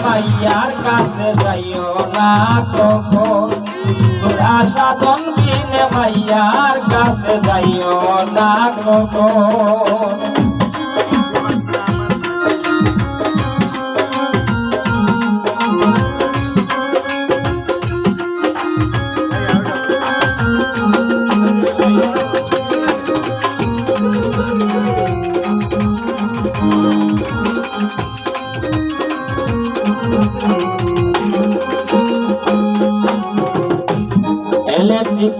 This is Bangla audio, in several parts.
মাইয়ার কাছে যাইও না কখন, তোরা সাধন বিনে মাইয়ার কাছে যাইও না কখন।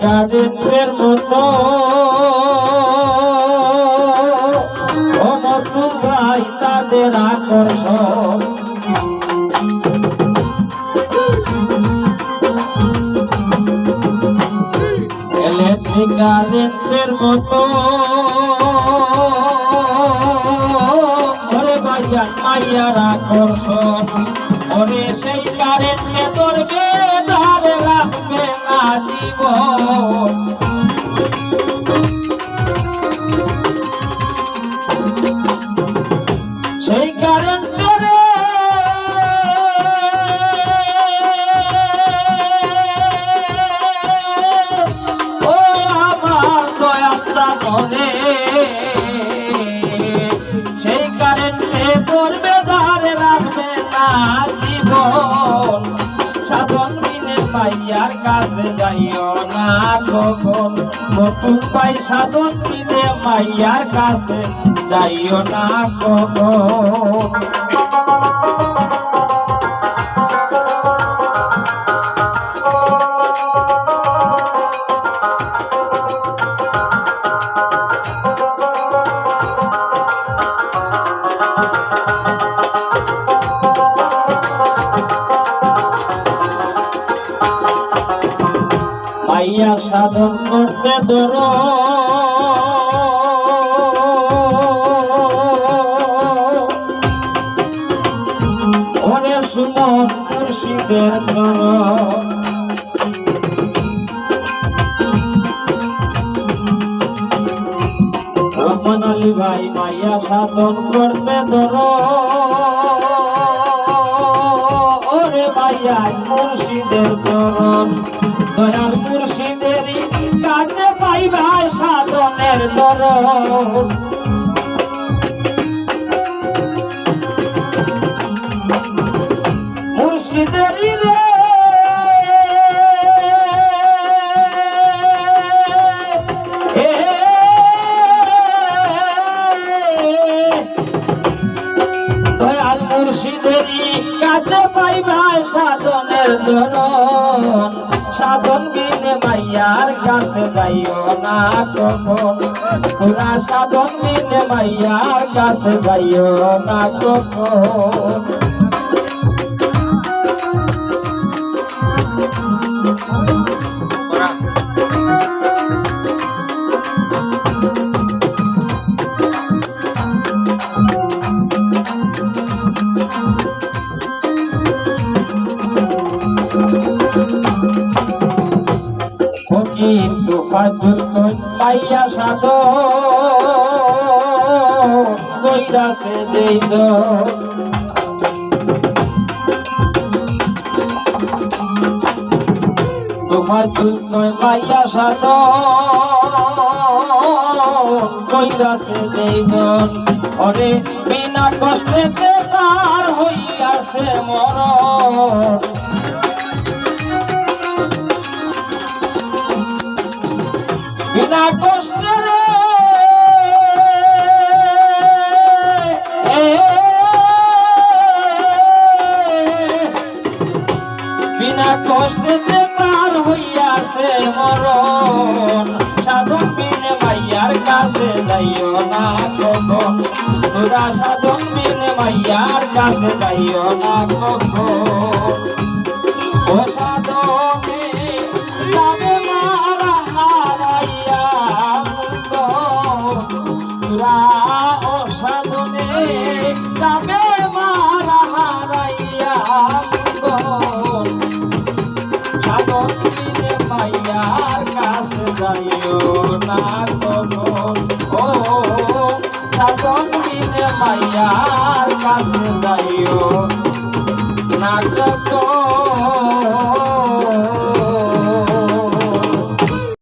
কারেন্টের মতো ওমর ভাই তাদের আকর্ষণ, ইলেকট্রিক কারেন্টের মতো ওরে ভাইজান মাইয়ার আকর্ষণ। ওরে সেই কারেন্টে ধরবে ধারে রাখবে না জীবন, সেই কারেন্টে ও আমার দয়ালটা মনে, সেই কারেন্টে ধরবে ধারে রাখবে না জীবন। সাধন বিনে মাইয়ার কাছে যাইও না কখন, নতুন পাই সাধন বিনে মাইয়ার কাছে যাইও না কখন। মাইয়ার সাধন করতে ধরো অনেক সুমন মুর্শিদের ধরো, রহমান আলী ভাই মাইয়া সাধন করতে ধরো ওরে মাইয়া মুর্শিদের ধরন, দয়াল মুর্শিদেরই কাছে পাইবা সাধনের ধরন। মুর্শিদেরই রে দয়াল মুর্শিদেরই কাছে পাইবা সাধনের ধরন। সাধন বিনে মাইয়ার কাছে যাইও না কখন, তোরা সাধন বিনে মাইয়ার কাছে যাইও না কখন। কিন্তু ফাজুল মাইয়া সাধন কইরাছে দেই ফাজুল মাইয়া সাধন কইরাছে দেই ওরে বিনা কষ্টেতে তার হইয়াছে মরণ। বিনা কষ্টে বিনা কষ্টে তার হইয়াছে মরণ। সাধন বিনে মাইয়ার কাছে যাইও না কখন, তোরা সাধন বিনে মাইয়ার কাছে যাইও না কখন। ও সাধনে নামে মারা হারাইয়া তোরা ও সাধনে নামে মারা হারাইয়া সাধন বিনে মাইয়ার কাছে যাইও না কখন। ও সাধন বিনে মাইয়ার কাছে যাইও নাটক